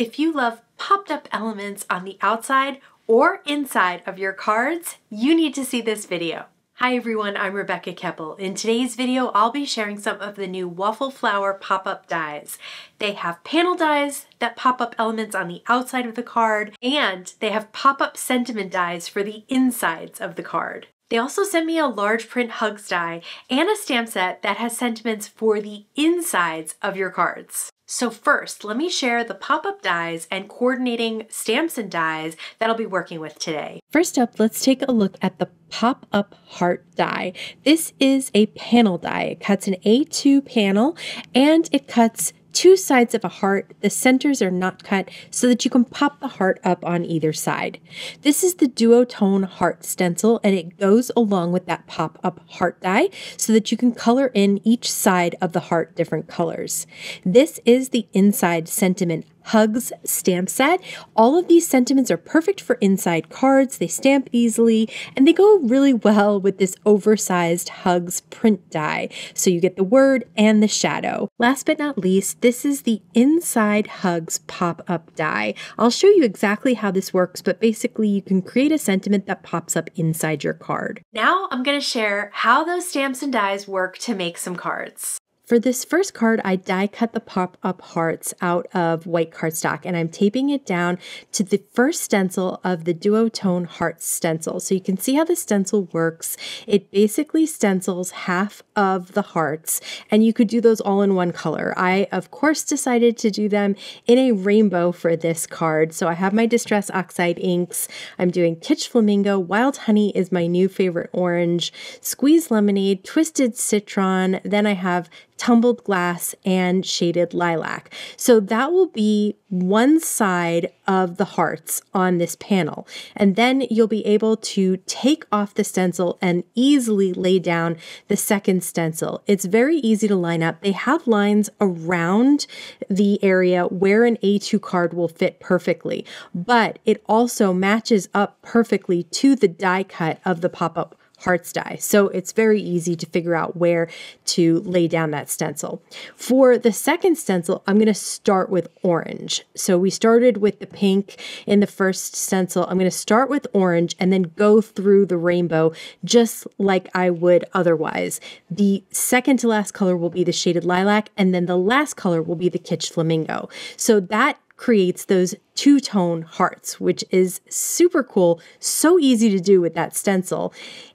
If you love popped up elements on the outside or inside of your cards, you need to see this video. Hi everyone, I'm Rebecca Keppel. In today's video, I'll be sharing some of the new Waffle Flower pop-up dies. They have panel dies that pop up elements on the outside of the card, and they have pop-up sentiment dies for the insides of the card. They also sent me a large print hugs die and a stamp set that has sentiments for the insides of your cards. So first, let me share the pop-up dies and coordinating stamps and dies that I'll be working with today. First up, let's take a look at the pop-up heart die. This is a panel die. It cuts an A2 panel and it cuts two sides of a heart. The centers are not cut so that you can pop the heart up on either side. This is the duotone heart stencil and it goes along with that pop-up heart die so that you can color in each side of the heart different colors. This is the inside sentiment hugs stamp set. All of these sentiments are perfect for inside cards. They stamp easily and they go really well with this oversized hugs print die. So you get the word and the shadow. Last but not least, this is the inside hugs pop-up die. I'll show you exactly how this works, but basically you can create a sentiment that pops up inside your card. Now I'm going to share how those stamps and dies work to make some cards. For this first card, I die cut the pop-up hearts out of white cardstock and I'm taping it down to the first stencil of the duotone heart stencil. So you can see how the stencil works. It basically stencils half of the hearts and you could do those all in one color. I, of course, decided to do them in a rainbow for this card. So I have my Distress Oxide inks. I'm doing Kitsch Flamingo, Wild Honey is my new favorite orange, Squeezed Lemonade, Twisted Citron, then I have Tumbled Glass, and Shaded Lilac. So that will be one side of the hearts on this panel. And then you'll be able to take off the stencil and easily lay down the second stencil. It's very easy to line up. They have lines around the area where an A2 card will fit perfectly, but it also matches up perfectly to the die cut of the pop-up hearts die. So it's very easy to figure out where to lay down that stencil. For the second stencil, I'm going to start with orange. So we started with the pink in the first stencil. I'm going to start with orange and then go through the rainbow just like I would otherwise. The second to last color will be the Shaded Lilac and then the last color will be the Kitsch Flamingo. So that creates those two-tone hearts, which is super cool, so easy to do with that stencil.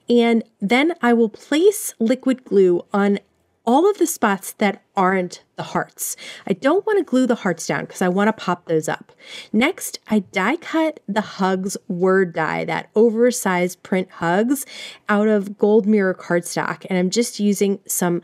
And then I will place liquid glue on all of the spots that aren't the hearts. I don't want to glue the hearts down because I want to pop those up. Next, I die cut the hugs word die, that oversized print hugs, out of gold mirror cardstock, and I'm just using some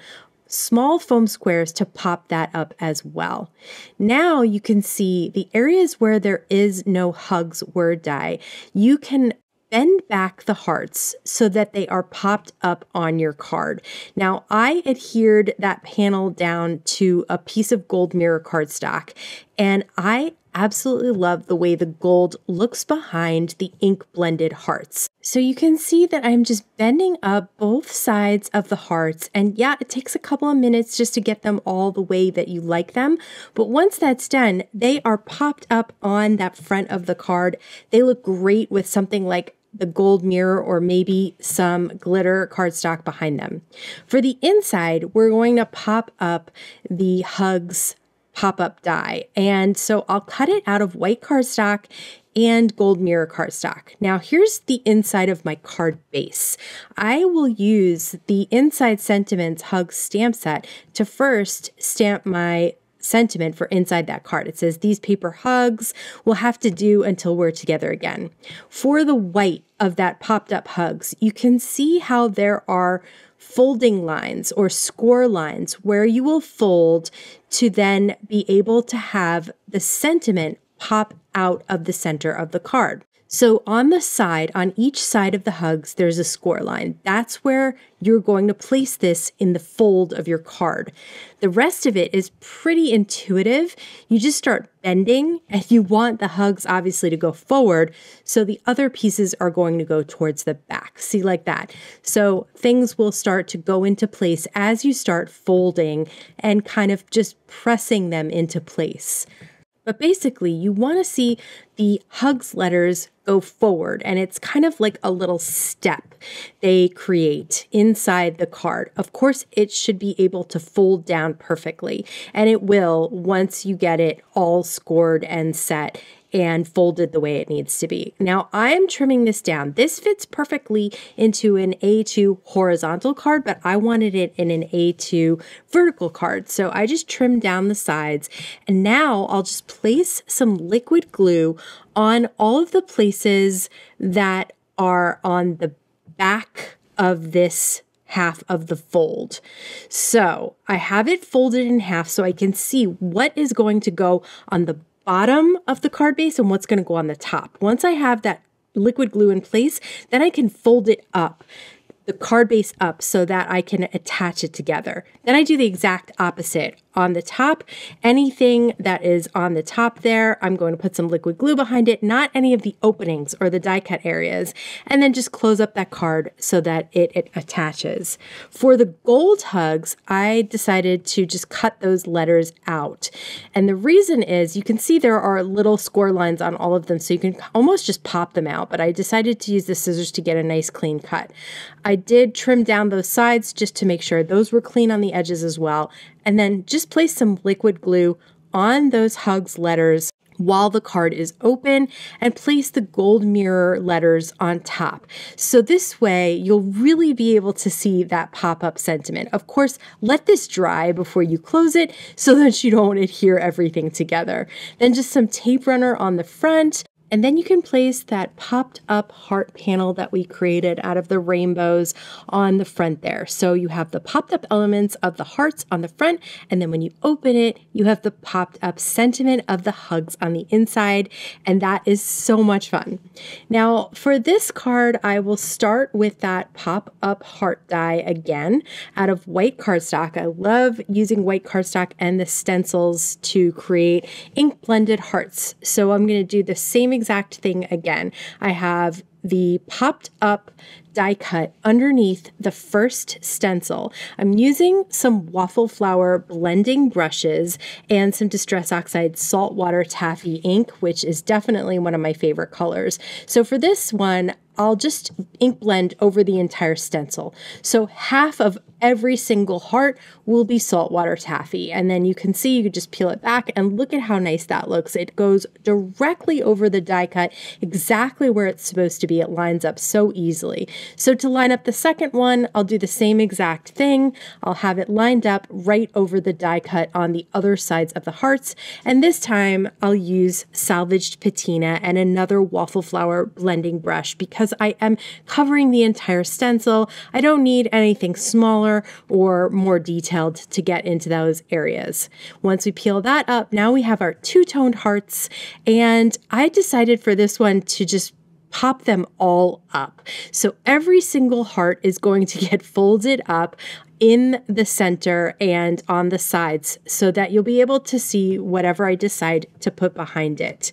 small foam squares to pop that up as well. Now you can see the areas where there is no hugs word die. You can bend back the hearts so that they are popped up on your card. Now I adhered that panel down to a piece of gold mirror cardstock and I absolutely love the way the gold looks behind the ink blended hearts. So you can see that I'm just bending up both sides of the hearts and yeah, it takes a couple of minutes just to get them all the way that you like them. But once that's done, they are popped up on that front of the card. They look great with something like the gold mirror or maybe some glitter cardstock behind them. For the inside, we're going to pop up the hugs pop-up die. And so I'll cut it out of white cardstock and gold mirror cardstock. Now here's the inside of my card base. I will use the inside sentiments hug stamp set to first stamp my sentiment for inside that card. It says, "These paper hugs will have to do until we're together again." For the white of that popped up hugs, you can see how there are folding lines or score lines where you will fold to then be able to have the sentiment pop out of the center of the card. So on the side, on each side of the hugs, there's a score line. That's where you're going to place this in the fold of your card. The rest of it is pretty intuitive. You just start bending and you want the hugs obviously to go forward. So the other pieces are going to go towards the back. See, like that. So things will start to go into place as you start folding and kind of just pressing them into place. But basically, you want to see the hugs letters go forward, and it's kind of like a little step they create inside the card. Of course, it should be able to fold down perfectly, and it will once you get it all scored and set and folded the way it needs to be. Now I am trimming this down. This fits perfectly into an A2 horizontal card, but I wanted it in an A2 vertical card. So I just trimmed down the sides, and now I'll just place some liquid glue on all of the places that are on the back of this half of the fold. So I have it folded in half so I can see what is going to go on the bottom of the card base and what's going to go on the top. Once I have that liquid glue in place, then I can fold it up, the card base up, so that I can attach it together. Then I do the exact opposite. On the top, anything that is on the top there, I'm going to put some liquid glue behind it, not any of the openings or the die cut areas, and then just close up that card so that it attaches. For the gold hugs, I decided to just cut those letters out. And the reason is, you can see there are little score lines on all of them, so you can almost just pop them out, but I decided to use the scissors to get a nice clean cut. I did trim down those sides just to make sure those were clean on the edges as well, and then just place some liquid glue on those hugs letters while the card is open, and place the gold mirror letters on top. So this way you'll really be able to see that pop-up sentiment. Of course, let this dry before you close it so that you don't adhere everything together. Then just some tape runner on the front, and then you can place that popped up heart panel that we created out of the rainbows on the front there. So you have the popped up elements of the hearts on the front, and then when you open it, you have the popped up sentiment of the hugs on the inside, and that is so much fun. Now for this card, I will start with that pop up heart die again out of white cardstock. I love using white cardstock and the stencils to create ink blended hearts. So I'm going to do the same exact thing again. I have the popped up die cut underneath the first stencil. I'm using some waffle flower blending brushes and some Distress Oxide saltwater taffy ink, which is definitely one of my favorite colors. So for this one, I'll just ink blend over the entire stencil. So half of every single heart will be saltwater taffy. And then you can see, you can just peel it back and look at how nice that looks. It goes directly over the die cut, exactly where it's supposed to be. It lines up so easily. So to line up the second one, I'll do the same exact thing. I'll have it lined up right over the die cut on the other sides of the hearts. And this time I'll use salvaged patina and another waffle flower blending brush because I am covering the entire stencil. I don't need anything smaller or more detailed to get into those areas. Once we peel that up, now we have our two-toned hearts, and I decided for this one to just pop them all up. So every single heart is going to get folded up in the center and on the sides so that you'll be able to see whatever I decide to put behind it.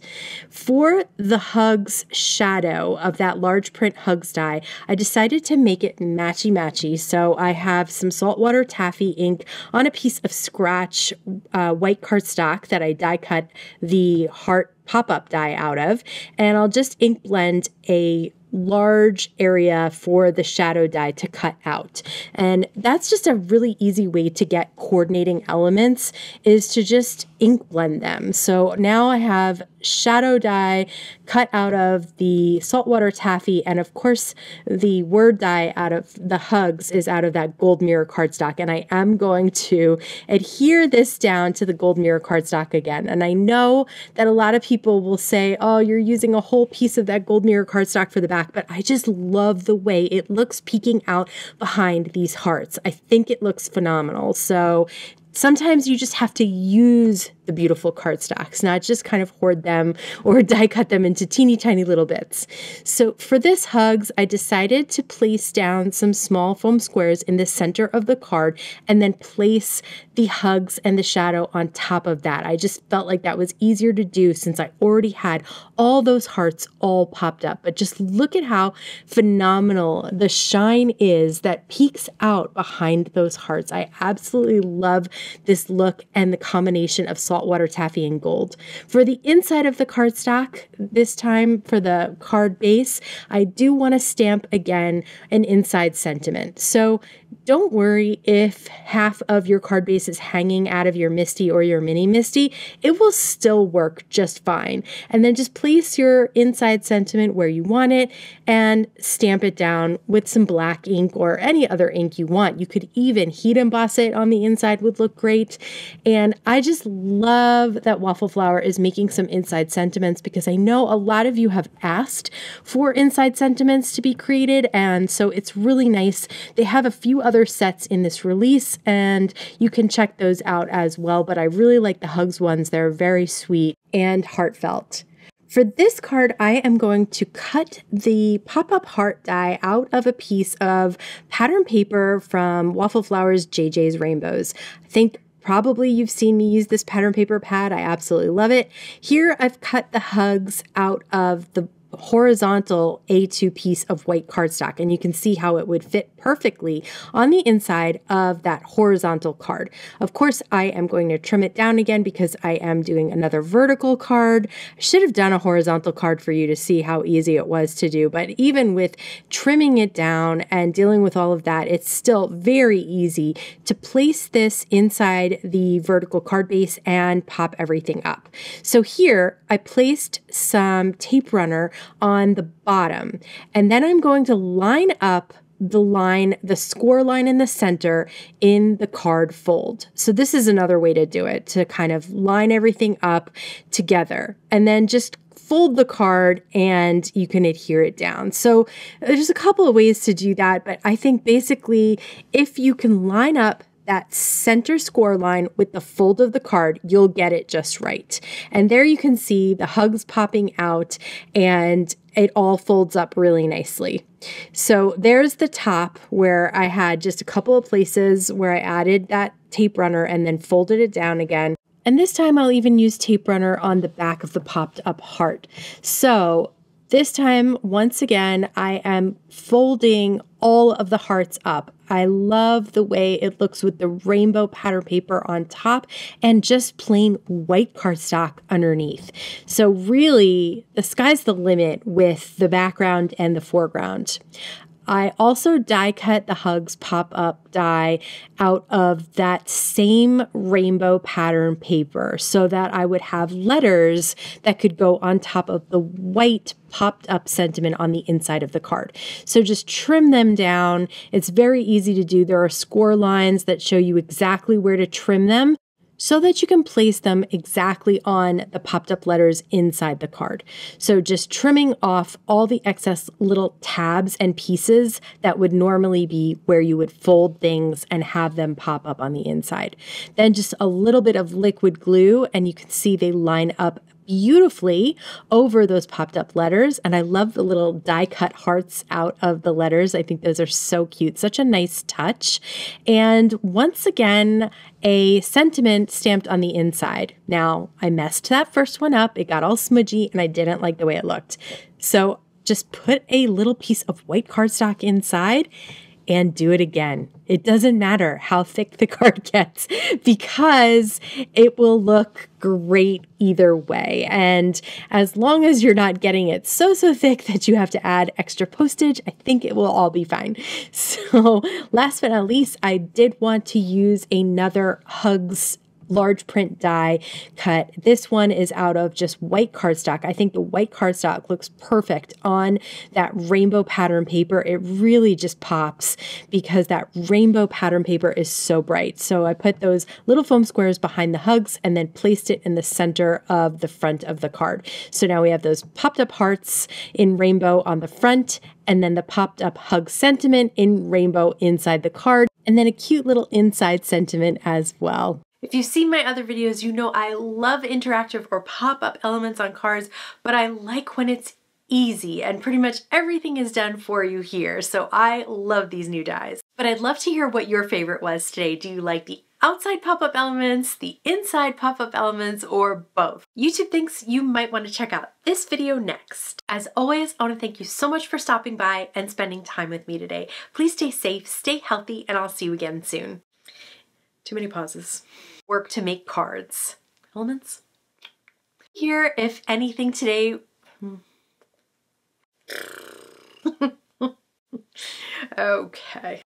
For the hugs shadow of that large print hugs die, I decided to make it matchy-matchy. So I have some saltwater taffy ink on a piece of scratch white cardstock that I die cut the heart pop-up die out of, and I'll just ink blend a large area for the shadow die to cut out. And that's just a really easy way to get coordinating elements, is to just ink blend them. So now I have shadow die cut out of the saltwater taffy, and of course the word die out of the hugs is out of that gold mirror cardstock, and I am going to adhere this down to the gold mirror cardstock again. And I know that a lot of people will say, oh, you're using a whole piece of that gold mirror cardstock for the back, but I just love the way it looks peeking out behind these hearts. I think it looks phenomenal. So sometimes you just have to use the beautiful cardstocks, not just kind of hoard them or die cut them into teeny tiny little bits. So for this hugs, I decided to place down some small foam squares in the center of the card and then place the hugs and the shadow on top of that. I just felt like that was easier to do since I already had all those hearts all popped up. But just look at how phenomenal the shine is that peeks out behind those hearts. I absolutely love this look and the combination of salt saltwater taffy in gold. For the inside of the cardstock, this time for the card base, I do want to stamp again an inside sentiment. So don't worry if half of your card base is hanging out of your MISTI or your mini MISTI, it will still work just fine. And then just place your inside sentiment where you want it and stamp it down with some black ink or any other ink you want. You could even heat emboss it on the inside, would look great. And I just love that Waffle Flower is making some inside sentiments because I know a lot of you have asked for inside sentiments to be created, and so it's really nice. They have a few other sets in this release and you can check those out as well, but I really like the Hugs ones. They're very sweet and heartfelt. For this card, I am going to cut the pop-up heart die out of a piece of pattern paper from Waffle Flower's JJ's Rainbows. I think probably you've seen me use this pattern paper pad. I absolutely love it. Here I've cut the Hugs out of the horizontal A2 piece of white cardstock, and you can see how it would fit perfectly on the inside of that horizontal card. Of course, I am going to trim it down again because I am doing another vertical card. I should have done a horizontal card for you to see how easy it was to do, but even with trimming it down and dealing with all of that, it's still very easy to place this inside the vertical card base and pop everything up. So here I placed some tape runner on the bottom, and then I'm going to line up the score line in the center in the card fold. So this is another way to do it, to kind of line everything up together and then just fold the card and you can adhere it down. So there's a couple of ways to do that, but I think basically if you can line up that center score line with the fold of the card, you'll get it just right. And there you can see the Hugs popping out and it all folds up really nicely. So there's the top where I had just a couple of places where I added that tape runner and then folded it down again. And this time I'll even use tape runner on the back of the popped up heart. So this time, once again, I am folding all of the hearts up. I love the way it looks with the rainbow pattern paper on top and just plain white cardstock underneath. So really, the sky's the limit with the background and the foreground. I also die cut the Hugs pop-up die out of that same rainbow pattern paper so that I would have letters that could go on top of the white popped up sentiment on the inside of the card. So just trim them down. It's very easy to do. There are score lines that show you exactly where to trim them so that you can place them exactly on the popped up letters inside the card. So just trimming off all the excess little tabs and pieces that would normally be where you would fold things and have them pop up on the inside. Then just a little bit of liquid glue and you can see they line up beautifully over those popped up letters. And I love the little die cut hearts out of the letters. I think those are so cute. Such a nice touch. And once again, a sentiment stamped on the inside. Now, I messed that first one up. It got all smudgy and I didn't like the way it looked. So just put a little piece of white cardstock inside and do it again. It doesn't matter how thick the card gets because it will look great either way. And as long as you're not getting it so thick that you have to add extra postage, I think it will all be fine. So last but not least, I did want to use another Hugs large print die cut. This one is out of just white cardstock. I think the white cardstock looks perfect on that rainbow pattern paper. It really just pops because that rainbow pattern paper is so bright. So I put those little foam squares behind the Hugs and then placed it in the center of the front of the card. So now we have those popped up hearts in rainbow on the front and then the popped up Hug sentiment in rainbow inside the card and then a cute little inside sentiment as well. If you've seen my other videos, you know I love interactive or pop-up elements on cards, but I like when it's easy and pretty much everything is done for you here. So I love these new dies. But I'd love to hear what your favorite was today. Do you like the outside pop-up elements, the inside pop-up elements, or both? YouTube thinks you might want to check out this video next. As always, I want to thank you so much for stopping by and spending time with me today. Please stay safe, stay healthy, and I'll see you again soon. Too many pauses. Work to make cards. elements. Here, if anything today, okay.